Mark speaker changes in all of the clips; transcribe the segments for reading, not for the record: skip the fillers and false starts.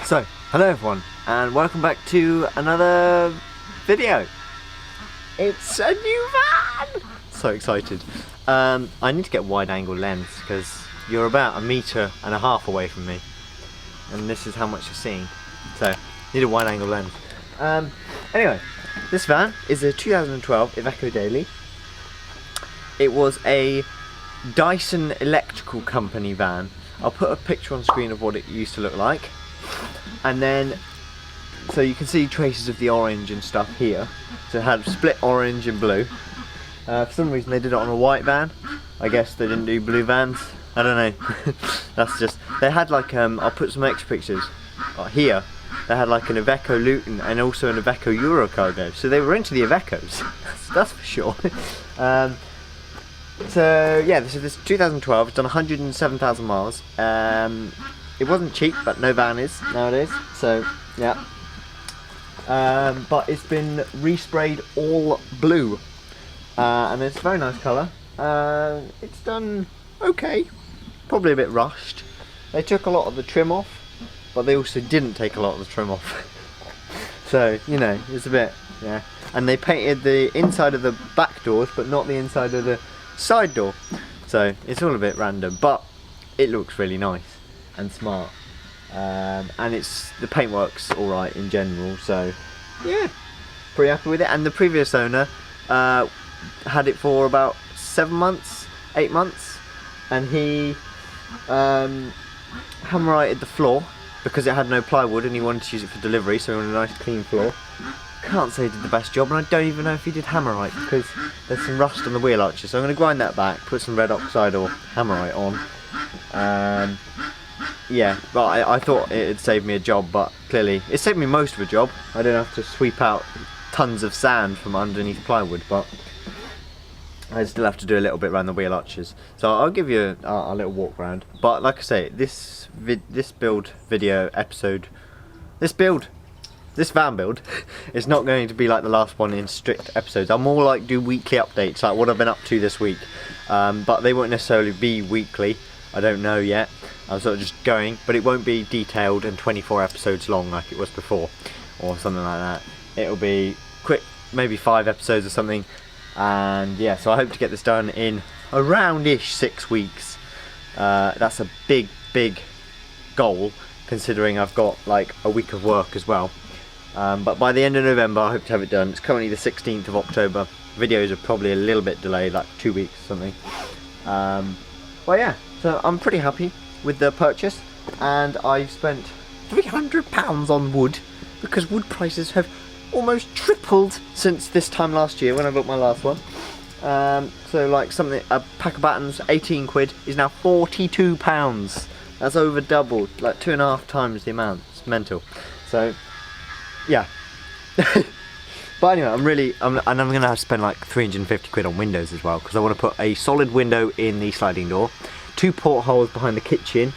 Speaker 1: So, hello everyone, and welcome back to another video. It's a new van! So excited. I need to get a wide angle lens because you're about 1.5 meters away from me. And this is how much you're seeing. So, need a wide angle lens. Anyway, this van is a 2012 Iveco Daily. It was a Dyson Electrical Company van. I'll put a picture on screen of what it used to look like. And then, so you can see traces of the orange and stuff here. So it had split orange and blue. For some reason they did it on a white van. I guess they didn't do blue vans. I don't know. That's just, they had like, I'll put some extra pictures here. They had like an Iveco Luton and also an Iveco Eurocargo. So they were into the Ivecos. That's for sure. So yeah, this is 2012. It's done 107,000 miles. It wasn't cheap, but no van is nowadays. So yeah. But it's been resprayed all blue, and it's a very nice colour. It's done okay. Probably a bit rushed. They took a lot of the trim off, but they also didn't take a lot of the trim off. So you know, it's a bit, yeah. And they painted the inside of the back doors, but not the inside of the side door. So it's all a bit random, but it looks really nice and smart. And it's, the paintwork's alright in general, so yeah, pretty happy with it. And the previous owner had it for about 7 months, 8 months, and he hammer-righted the floor because it had no plywood and he wanted to use it for delivery, so he wanted a nice clean floor. Can't say he did the best job, and I don't even know if he did hammerite because there's some rust on the wheel arches, so I'm going to grind that back, put some red oxide or hammerite on. Yeah, but I thought it'd save me a job, but clearly it saved me most of a job. I don't have to sweep out tons of sand from underneath plywood, but I still have to do a little bit around the wheel arches. So I'll give you a little walk around. But like I say, this van build is not going to be like the last one in strict episodes. I'll more like do weekly updates, like what I've been up to this week. But they won't necessarily be weekly. I don't know yet. I'm sort of just going, but it won't be detailed and 24 episodes long like it was before, or something like that. It'll be quick, maybe 5 episodes or something. And yeah, so I hope to get this done in around-ish 6 weeks. That's a big goal, considering I've got like a week of work as well. But by the end of November I hope to have it done. It's currently the 16th of October. Videos are probably a little bit delayed, like 2 weeks or something. Well yeah, so I'm pretty happy with the purchase, and I've spent £300 on wood because wood prices have almost tripled since this time last year when I built my last one. So like something, a pack of battens, 18 quid, is now £42. That's over doubled, like 2.5 times the amount. It's mental. So yeah. But anyway, I'm going to have to spend like 350 quid on windows as well, because I want to put a solid window in the sliding door, 2 portholes behind the kitchen,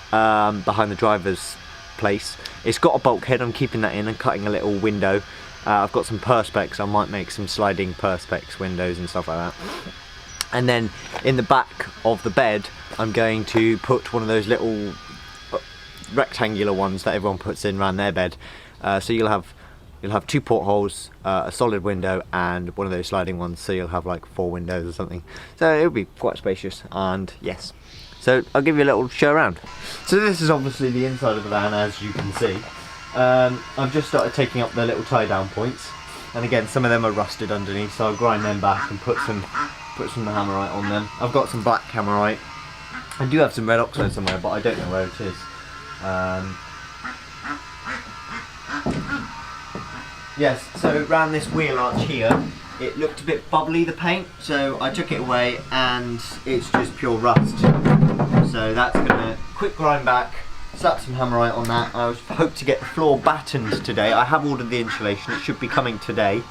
Speaker 1: behind the driver's place. It's got a bulkhead, I'm keeping that in and cutting a little window. I've got some perspex, I might make some sliding perspex windows and stuff like that. And then in the back of the bed, I'm going to put one of those little rectangular ones that everyone puts in around their bed. So you'll have 2 portholes, a solid window, and one of those sliding ones, so you'll have like 4 windows or something. So it'll be quite spacious, and yes. So I'll give you a little show around. So this is obviously the inside of the van, as you can see. I've just started taking up the little tie-down points, and again some of them are rusted underneath, so I'll grind them back and put some hammerite on them. I've got some black hammerite. I do have some red oxide somewhere, but I don't know where it is. Yes, so around this wheel arch here, it looked a bit bubbly, the paint, so I took it away and it's just pure rust. So that's gonna quick grind back, slap some hammerite on that. I hope to get the floor battened today. I have ordered the insulation, it should be coming today.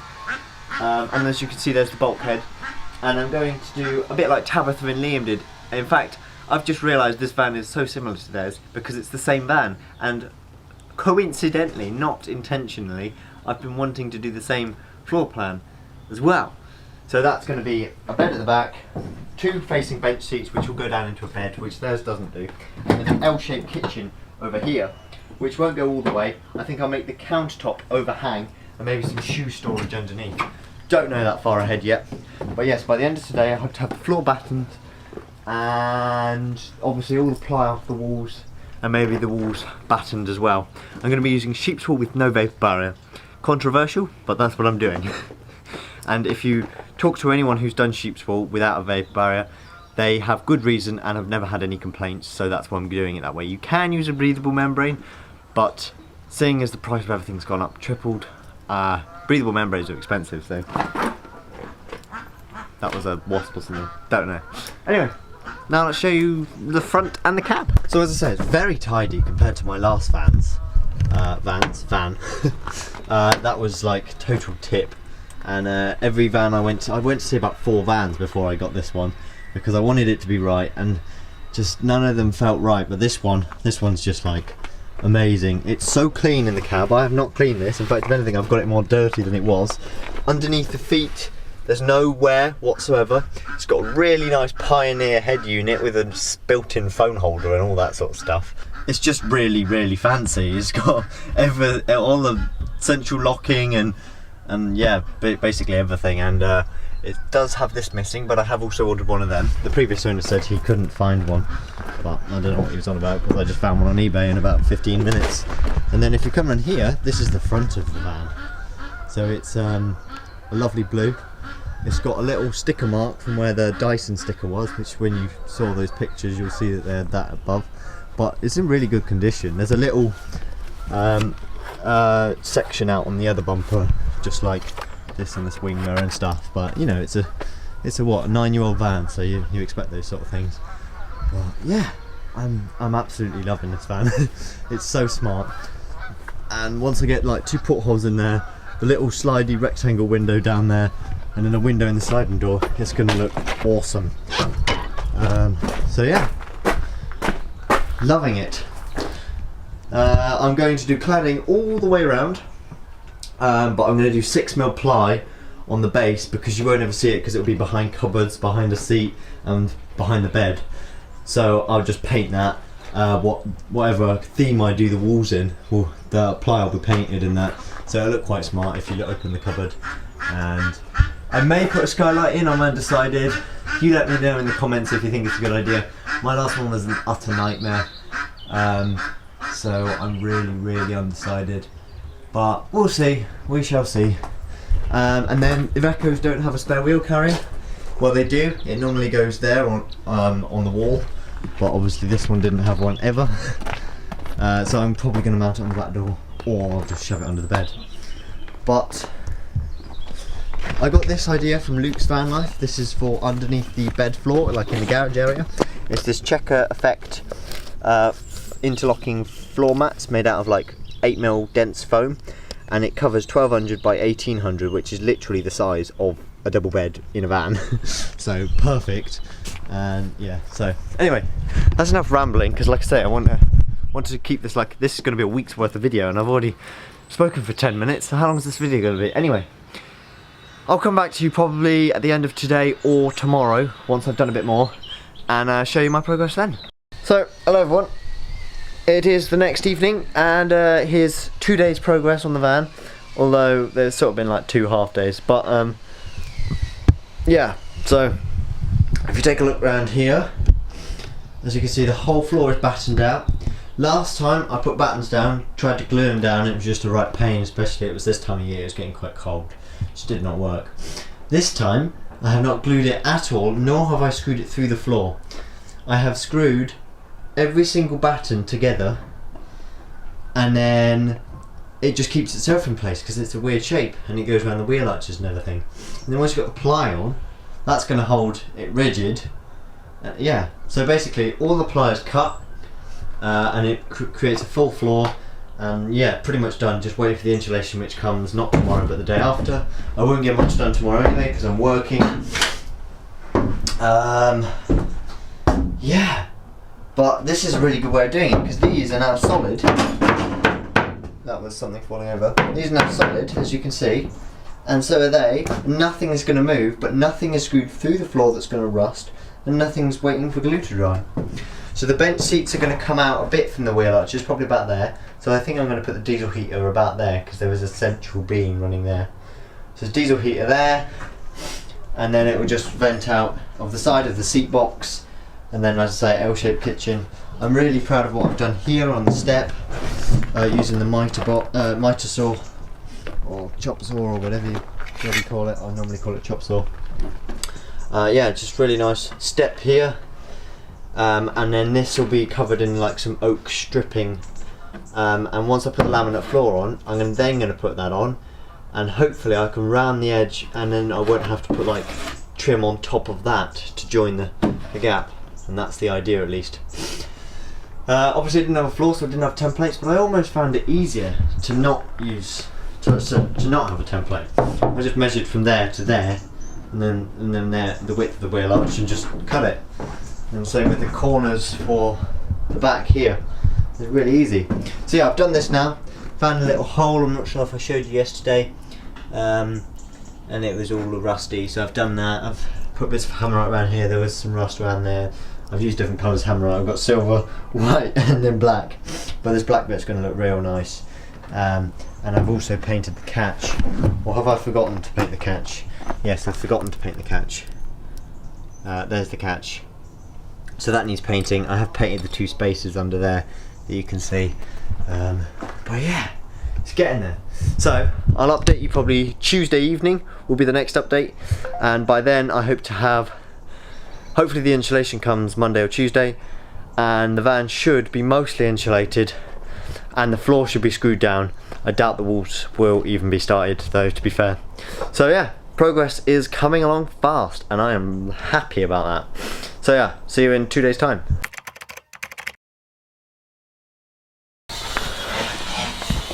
Speaker 1: And as you can see, there's the bulkhead. And I'm going to do a bit like Tabitha and Liam did. In fact, I've just realised this van is so similar to theirs because it's the same van, and coincidentally, not intentionally, I've been wanting to do the same floor plan as well. So that's going to be a bed at the back, 2 facing bench seats which will go down into a bed, which theirs doesn't do, and then an L-shaped kitchen over here, which won't go all the way. I think I'll make the countertop overhang and maybe some shoe storage underneath. Don't know that far ahead yet. But yes, by the end of today I hope to have the floor battened and obviously all the ply off the walls and maybe the walls battened as well. I'm going to be using sheep's wool with no vapor barrier. Controversial, but that's what I'm doing. And if you talk to anyone who's done sheep's wool without a vapor barrier, they have good reason and have never had any complaints, so that's why I'm doing it that way. You can use a breathable membrane, but seeing as the price of everything's gone up, tripled, breathable membranes are expensive, so that was a wasp or something, don't know. Anyway, now let's show you the front and the cab. So as I said, it's very tidy compared to my last van. That was like total tip. And every van I went to see about 4 vans before I got this one, because I wanted it to be right, and just none of them felt right. But this one's just like amazing. It's so clean in the cab. I have not cleaned this. In fact, if anything, I've got it more dirty than it was. Underneath the feet, there's no wear whatsoever. It's got a really nice Pioneer head unit with a built-in phone holder and all that sort of stuff. It's just really, really fancy. It's got all the central locking and yeah, basically everything. And it does have this missing, but I have also ordered one of them. The previous owner said he couldn't find one, but I don't know what he was on about, because I just found one on eBay in about 15 minutes. And then if you come around here, this is the front of the van. So it's a lovely blue. It's got a little sticker mark from where the Dyson sticker was, which when you saw those pictures you'll see that they're that above. But it's in really good condition. There's a little section out on the other bumper, just like this on this wing mirror and stuff. But you know, it's a what, a 9-year-old van, so you expect those sort of things. But yeah, I'm absolutely loving this van. It's so smart. And once I get like 2 portholes in there, the little slidey rectangle window down there, and then a window in the sliding door, it's going to look awesome. So yeah, loving it. I'm going to do cladding all the way around, but I'm going to do 6mm ply on the base, because you won't ever see it, because it'll be behind cupboards, behind a seat and behind the bed. So I'll just paint that. Whatever theme I do the walls in, the ply will be painted in that, so it'll look quite smart if you open the cupboard. And I may put a skylight in, I'm undecided. You let me know in the comments if you think it's a good idea. My last one was an utter nightmare, so I'm really, really undecided. But we'll see, we shall see. And then Ivecos don't have a spare wheel carrier. Well, they do, it normally goes there on the wall, but obviously this one didn't have one ever. So I'm probably going to mount it on the back door, or I'll just shove it under the bed. But I got this idea from Luke's Vanlife. This is for underneath the bed floor, like in the garage area. It's this checker effect interlocking floor mats made out of like 8mm dense foam, and it covers 1200 by 1800, which is literally the size of a double bed in a van. So perfect. And yeah, so anyway, that's enough rambling, because like I say, I wanted to keep this like, this is going to be a week's worth of video, and I've already spoken for 10 minutes, so how long is this video going to be? Anyway, I'll come back to you probably at the end of today or tomorrow, once I've done a bit more, and show you my progress then. So, hello everyone. It is the next evening, and here's 2 days progress on the van, although there's sort of been like 2 half days, but yeah, so if you take a look around here, as you can see, the whole floor is battened out. Last time I put battens down, tried to glue them down, it was just a right pain, especially it was this time of year, it was getting quite cold. Just did not work. This time I have not glued it at all, nor have I screwed it through the floor. I have screwed every single batten together, and then it just keeps itself in place because it's a weird shape, and it goes around the wheel arches and everything. And then once you've got the ply on, that's going to hold it rigid. Yeah, so basically all the ply is cut, and it creates a full floor. And yeah, pretty much done. Just waiting for the insulation, which comes not tomorrow but the day after. I won't get much done tomorrow anyway because I'm working. Yeah, but this is a really good way of doing it, because these are now solid. That was something falling over. These are now solid, as you can see, and so are they. Nothing is going to move, but nothing is screwed through the floor that's going to rust, and nothing's waiting for glue to dry. So the bench seats are going to come out a bit from the wheel arches, probably about there. So I think I'm going to put the diesel heater about there because there is a central beam running there. So there's diesel heater there, and then it will just vent out of the side of the seat box, and then, as I say, L-shaped kitchen. I'm really proud of what I've done here on the step, using the miter saw or chop saw or whatever you call it. I normally call it chop saw. Yeah, just really nice step here, and then this will be covered in like some oak stripping, and once I put the laminate floor on, I'm then going to put that on, and hopefully I can round the edge, and then I won't have to put like trim on top of that to join the gap, and that's the idea at least. Obviously I didn't have a floor, so I didn't have templates, but I almost found it easier to not to not have a template. I just measured from there to there, and then there the width of the wheel arch, and just cut it. And same with the corners for the back here. It's really easy. So yeah, I've done this now. Found a little hole. I'm not sure if I showed you yesterday, and it was all rusty. So I've done that. I've put bits of hammerite around here. There was some rust around there. I've used different colours of hammerite. I've got silver, white, and then black. But this black bit's going to look real nice. And I've also painted the catch. Or have I forgotten to paint the catch? Yes, I've forgotten to paint the catch. There's the catch. So that needs painting. I have painted the two spaces under there that you can see. But yeah, it's getting there. So I'll update you probably Tuesday evening will be the next update. And by then I hope to have, hopefully the insulation comes Monday or Tuesday, and the van should be mostly insulated, and the floor should be screwed down. I doubt the walls will even be started though, to be fair. So yeah, progress is coming along fast, and I am happy about that. So yeah, see you in 2 days' time.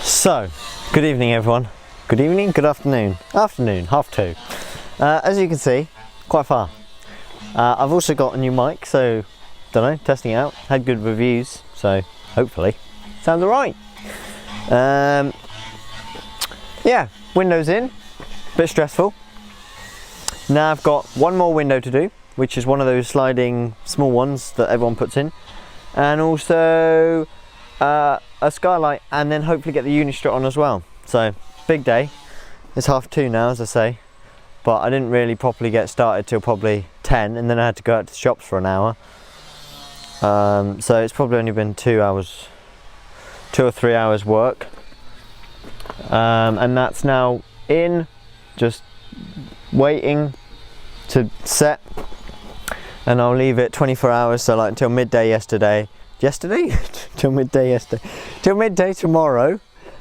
Speaker 1: So, good evening everyone. Good evening, good afternoon. Afternoon, 2:30. As you can see, quite far. I've also got a new mic, so don't know, testing it out. Had good reviews, so hopefully sounds alright. Yeah, windows in, bit stressful. Now I've got one more window to do, which is one of those sliding small ones that everyone puts in, and also a skylight, and then hopefully get the Unistrut on as well. So big day. It's 2:30 now, as I say, but I didn't really properly get started till probably 10, and then I had to go out to the shops for an hour. So it's probably only been 2 or 3 hours work, and that's now in, just waiting to set, and I'll leave it 24 hours, so like until midday till midday tomorrow,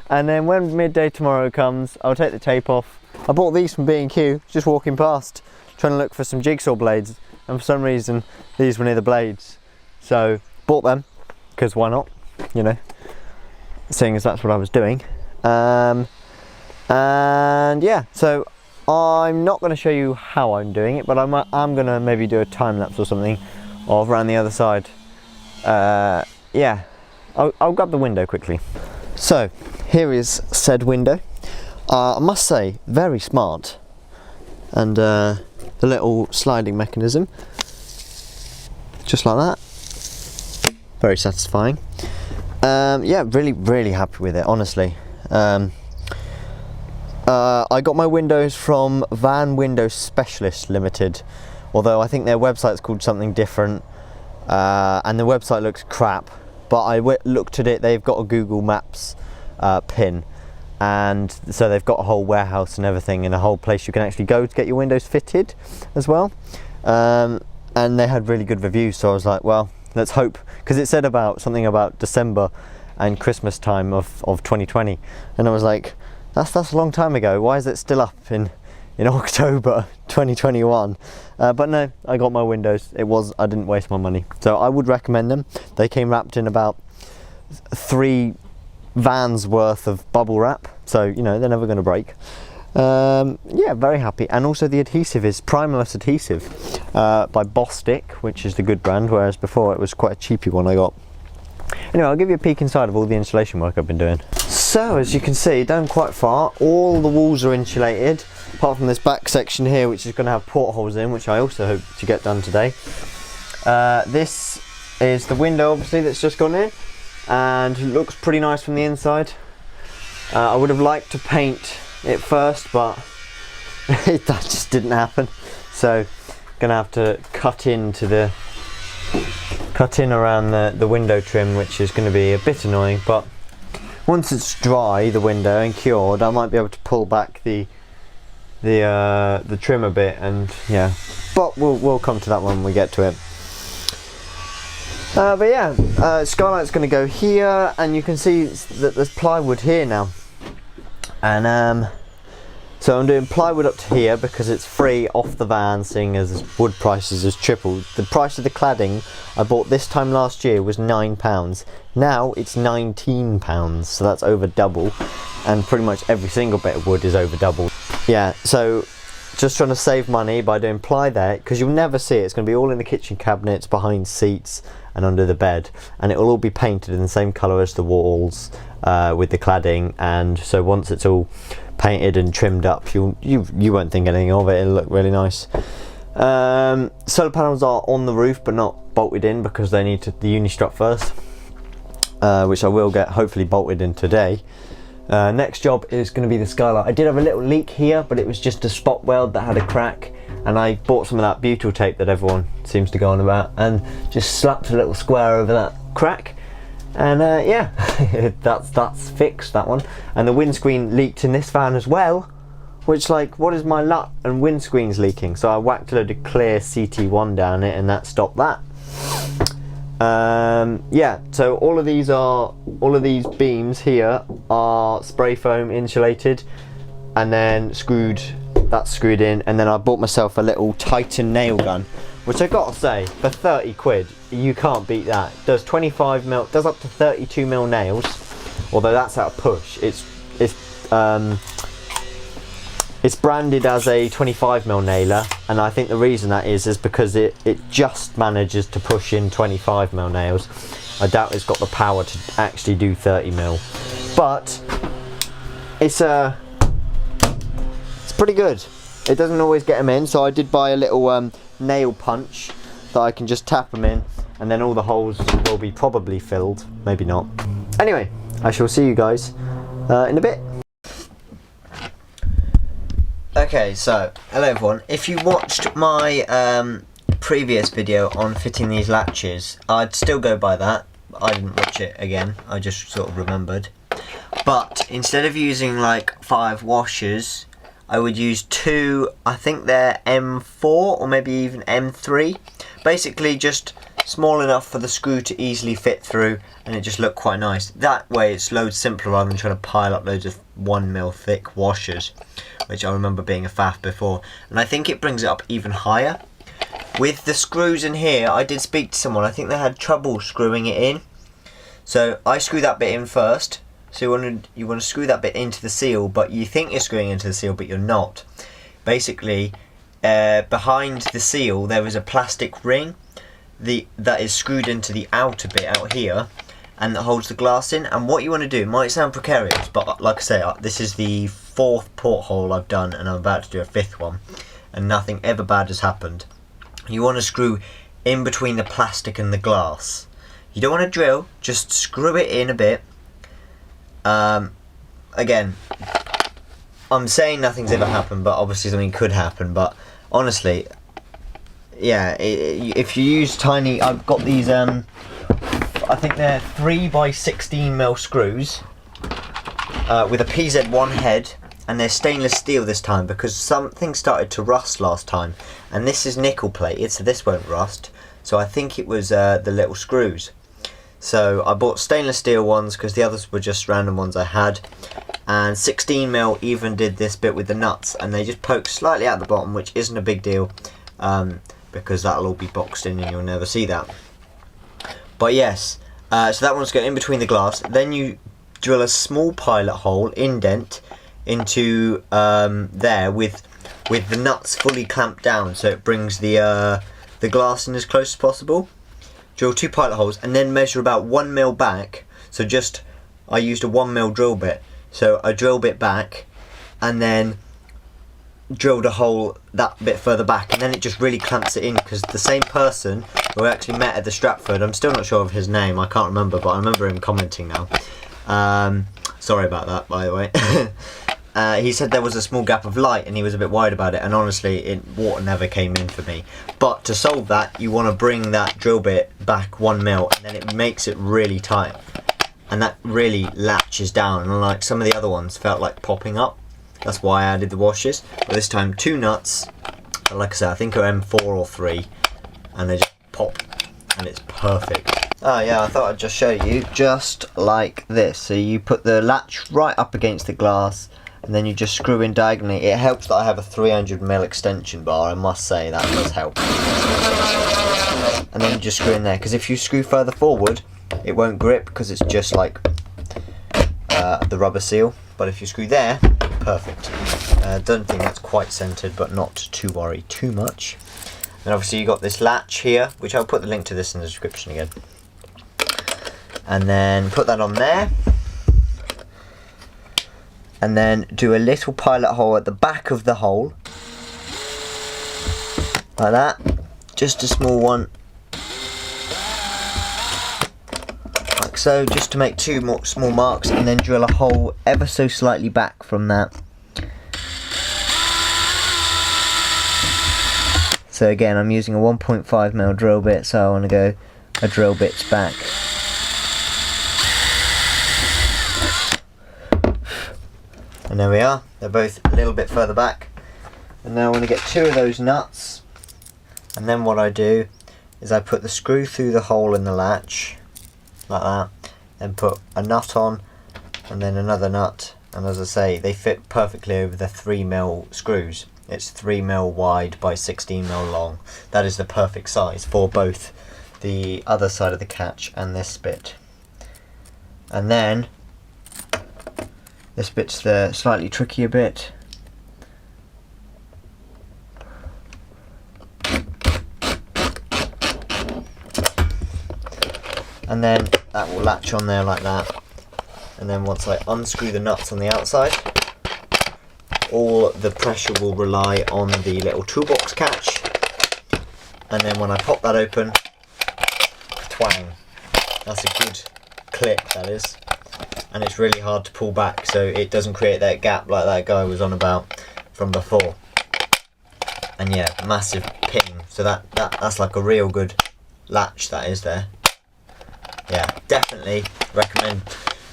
Speaker 1: and then when midday tomorrow comes, I'll take the tape off. I bought these from B&Q, just walking past, trying to look for some jigsaw blades, and for some reason these were near the blades, so bought them, because why not, you know, seeing as that's what I was doing. And yeah, so I'm not going to show you how I'm doing it, but I'm going to maybe do a time lapse or something of around the other side. Yeah, I'll grab the window quickly. So here is said window. I must say, very smart, and the little sliding mechanism, just like that, very satisfying. Yeah, really happy with it, honestly. I got my windows from Van Window Specialist Limited, although I think their website's called something different, and the website looks crap, but I looked at it. They've got a Google Maps pin, and so they've got a whole warehouse and everything, and a whole place you can actually go to get your windows fitted as well. And they had really good reviews, so I was like, well, let's hope, because it said something about December and Christmas time of 2020, and I was like, that's a long time ago. Why is it still up in October 2021? But no, I got my windows. I didn't waste my money, so I would recommend them. They came wrapped in about 3 vans worth of bubble wrap, so you know they're never going to break. Yeah, very happy. And also the adhesive is Primaless adhesive by Bostik, which is the good brand, whereas before it was quite a cheapy one I got. Anyway, I'll give you a peek inside of all the insulation work I've been doing. So as you can see, down quite far, all the walls are insulated, apart from this back section here, which is going to have portholes in, which I also hope to get done today. This is the window, obviously, that's just gone in, and it looks pretty nice from the inside. I would have liked to paint it first, but that just didn't happen. So gonna have to cut in around the window trim, which is going to be a bit annoying, but once it's dry, the window, and cured, I might be able to pull back the trim a bit, and yeah, but we'll come to that when we get to it. But yeah, skylight's going to go here, and you can see that there's plywood here now, and so I'm doing plywood up to here because it's free off the van, seeing as wood prices has tripled. The price of the cladding I bought this time last year was £9. Now it's £19, so that's over double, and pretty much every single bit of wood is over double. Yeah, so just trying to save money by doing ply there, because you'll never see it. It's going to be all in the kitchen cabinets, behind seats and under the bed, and it will all be painted in the same colour as the walls with the cladding, and so once it's all painted and trimmed up, you won't think anything of it. It'll look really nice. Solar panels are on the roof but not bolted in because they need the uni-strut first, which I will get hopefully bolted in today. Next job is going to be the skylight. I did have a little leak here, but it was just a spot weld that had a crack, and I bought some of that butyl tape that everyone seems to go on about and just slapped a little square over that crack, and yeah, that's fixed, that one. And the windscreen leaked in this van as well, which, like, what is my luck, and windscreen's leaking, so I whacked a load of clear CT1 down it and that stopped that. Yeah, so all of these beams here are spray foam insulated, and then that's screwed in, and then I bought myself a little Titan nail gun, which I gotta say, for 30 quid, you can't beat that. It does 25mm, does up to 32mm nails, although that's at a push. It's branded as a 25mm nailer, and I think the reason that is because it just manages to push in 25mm nails. I doubt it's got the power to actually do 30mm, but it's pretty good. It doesn't always get them in, so I did buy a little nail punch that I can just tap them in, and then all the holes will be probably filled, maybe not. Anyway, I shall see you guys in a bit. Okay, so hello everyone. If you watched my previous video on fitting these latches, I'd still go by that. I didn't watch it again, I just sort of remembered. But instead of using like 5 washers, I would use 2, I think they're M4 or maybe even M3. Basically just small enough for the screw to easily fit through, and it just looked quite nice. That way it's loads simpler rather than trying to pile up loads of 1mm thick washers, which I remember being a faff before. And I think it brings it up even higher. With the screws in here, I did speak to someone, I think they had trouble screwing it in. So I screw that bit in first. So you want to screw that bit into the seal, but you think you're screwing into the seal, but you're not. Basically, behind the seal there is a plastic ring that is screwed into the outer bit out here, and that holds the glass in. And what you want to do, it might sound precarious, but like I say, this is the 4th porthole I've done, and I'm about to do a 5th one, and nothing ever bad has happened. You want to screw in between the plastic and the glass. You don't want to drill, just screw it in a bit. Again, I'm saying nothing's ever happened, but obviously something could happen. But honestly, yeah, if you use tiny, I've got these I think they're 3x16mm screws with a PZ1 head, and they're stainless steel this time because something started to rust last time, and this is nickel plated, so this won't rust. So I think it was the little screws. So I bought stainless steel ones because the others were just random ones I had, and 16mm even did this bit with the nuts, and they just poke slightly out the bottom, which isn't a big deal because that'll all be boxed in and you'll never see that. But yes, so that one's going in between the glass. Then you drill a small pilot hole, indent, into there with the nuts fully clamped down, so it brings the glass in as close as possible. Drill 2 pilot holes, and then measure about 1mm back. So I used a 1mm drill bit, so a drill bit back, and then drilled a hole that bit further back, and then it just really clamps it in, because the same person who actually met at the Stratford. I'm still not sure of his name, I can't remember, but I remember him commenting now. Sorry about that, by the way. He said there was a small gap of light and he was a bit worried about it, and honestly water never came in for me. But to solve that, you want to bring that drill bit back 1 mil, and then it makes it really tight, and that really latches down, and like some of the other ones felt like popping up. That's why I added the washers. But this time 2 nuts, like I said, I think are M4 or 3, and they just pop and it's perfect. Oh yeah, I thought I'd just show you, just like this. So you put the latch right up against the glass and then you just screw in diagonally. It helps that I have a 300mm extension bar, I must say, that does help. And then you just screw in there, because if you screw further forward it won't grip, because it's just like the rubber seal. But if you screw there, perfect. Don't think that's quite centered, but not to worry too much. And obviously you got this latch here, which I'll put the link to this in the description again. And then put that on there. And then do a little pilot hole at the back of the hole. Like that. Just a small one. Like so, just to make 2 more small marks, and then drill a hole ever so slightly back from that. So again, I'm using a 1.5mm drill bit, so I want to go a drill bit's back. And there we are, they're both a little bit further back. And now I want to get 2 of those nuts, and then what I do is I put the screw through the hole in the latch, like that, then put a nut on, and then another nut, and as I say, they fit perfectly over the 3mm screws. It's 3mm wide by 16mm long. That is the perfect size for both the other side of the catch and this bit. And then this bit's the slightly trickier bit. And then that will latch on there like that. And then once I unscrew the nuts on the outside, all the pressure will rely on the little toolbox catch. And then when I pop that open, twang. That's a good clip, that is. And it's really hard to pull back, so it doesn't create that gap like that guy was on about from before. And yeah, massive ping. So that's like a real good latch that is there. Yeah, definitely recommend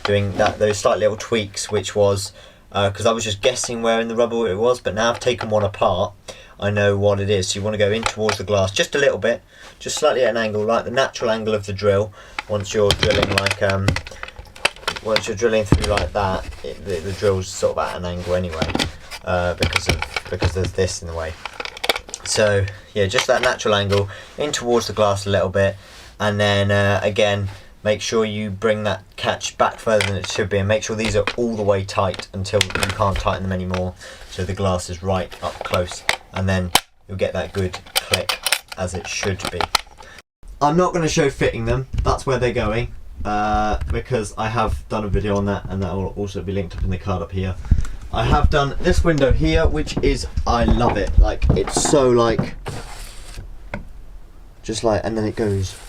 Speaker 1: doing those slight little tweaks, which was because I was just guessing where in the rubber it was, but now I've taken one apart, I know what it is. So you want to go in towards the glass just a little bit, just slightly at an angle, like the natural angle of the drill. Once you're drilling like once you're drilling through like that, the drill's sort of at an angle anyway, because there's this in the way. So yeah, just that natural angle in towards the glass a little bit, and then again, make sure you bring that catch back further than it should be, and make sure these are all the way tight until you can't tighten them anymore, so the glass is right up close, and then you'll get that good click as it should be. I'm not going to show fitting them, that's where they're going, because I have done a video on that, and that will also be linked up in the card up here. I have done this window here, which is, I love it, like it's so like, just like, and then it goes,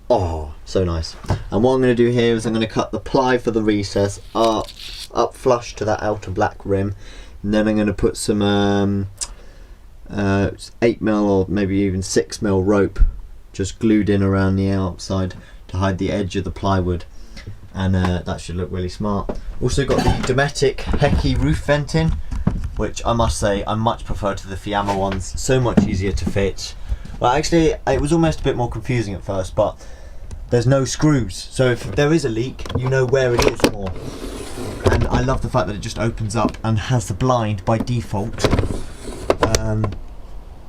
Speaker 1: oh, so nice. And what I'm going to do here is I'm going to cut the ply for the recess up flush to that outer black rim, and then I'm going to put some 8mm or maybe even 6mm rope just glued in around the outside to hide the edge of the plywood, and that should look really smart. Also got the Dometic Hecky roof venting, which I must say I much prefer to the Fiamma ones, so much easier to fit. Well, actually it was almost a bit more confusing at first, but there's no screws, so if there is a leak you know where it is more. And I love the fact that it just opens up and has the blind by default, and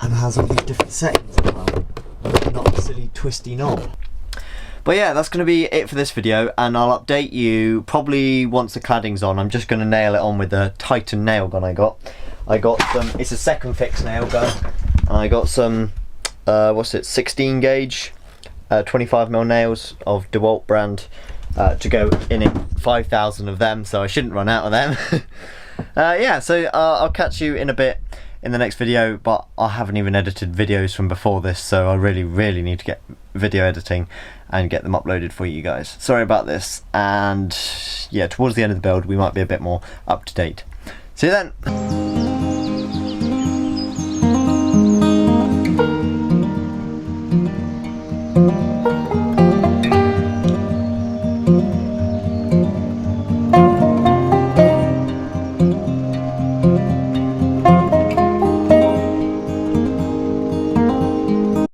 Speaker 1: has all these different settings as well, not a silly twisty knob. But yeah, that's going to be it for this video, and I'll update you probably once the cladding's on. I'm just going to nail it on with the Titan nail gun I got. It's a second fix nail gun, and I got some, 16 gauge 25mm nails of DeWalt brand to go in it, 5,000 of them, so I shouldn't run out of them. Yeah, so I'll catch you in a bit. in the next video, but I haven't even edited videos from before this, so I really need to get video editing and get them uploaded for you guys. Sorry about this, and yeah, towards the end of the build we might be a bit more up to date. See you then.